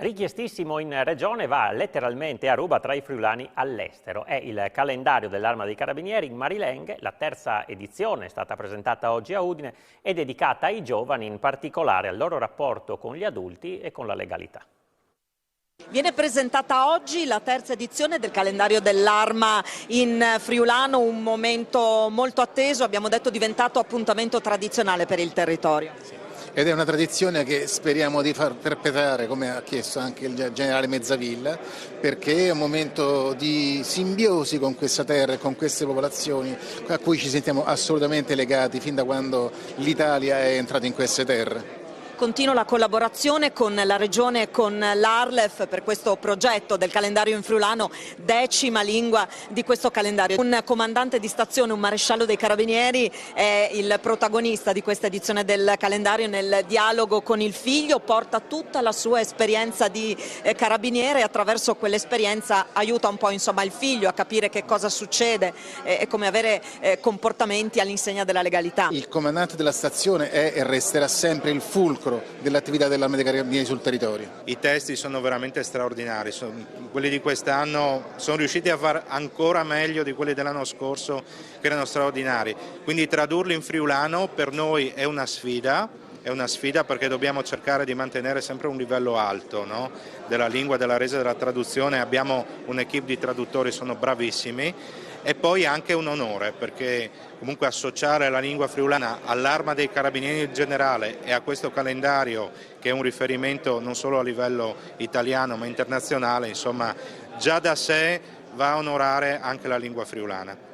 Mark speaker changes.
Speaker 1: Richiestissimo in regione, va letteralmente a ruba tra i friulani all'estero. È il calendario dell'Arma dei Carabinieri in Marilenghe. La terza edizione è stata presentata oggi a Udine e dedicata ai giovani, in particolare al loro rapporto con gli adulti e con la legalità.
Speaker 2: Viene presentata oggi la terza edizione del calendario dell'Arma in Friulano, un momento molto atteso, abbiamo detto diventato appuntamento tradizionale per il territorio.
Speaker 3: Ed è una tradizione che speriamo di far perpetrare, come ha chiesto anche il generale Mezzavilla, perché è un momento di simbiosi con questa terra e con queste popolazioni a cui ci sentiamo assolutamente legati fin da quando l'Italia è entrata in queste terre.
Speaker 2: Continua la collaborazione con la Regione e con l'Arlef per questo progetto del calendario in friulano, 10ª lingua di questo calendario. Un comandante di stazione, un maresciallo dei Carabinieri, è il protagonista di questa edizione del calendario. Nel dialogo con il figlio porta tutta la sua esperienza di carabiniere e attraverso quell'esperienza aiuta un po' il figlio a capire che cosa succede e come avere comportamenti all'insegna della legalità.
Speaker 3: Il comandante della stazione è e resterà sempre il fulcro dell'attività dell'Arma dei Carabinieri sul territorio.
Speaker 4: I testi sono veramente straordinari, quelli di quest'anno sono riusciti a fare ancora meglio di quelli dell'anno scorso, che erano straordinari, quindi tradurli in friulano per noi è una sfida perché dobbiamo cercare di mantenere sempre un livello alto, no? Della lingua, della resa, della traduzione. Abbiamo un'equipe di traduttori, sono bravissimi, e poi anche un onore perché comunque associare la lingua friulana all'Arma dei Carabinieri in generale e a questo calendario, che è un riferimento non solo a livello italiano ma internazionale, insomma già da sé va a onorare anche la lingua friulana.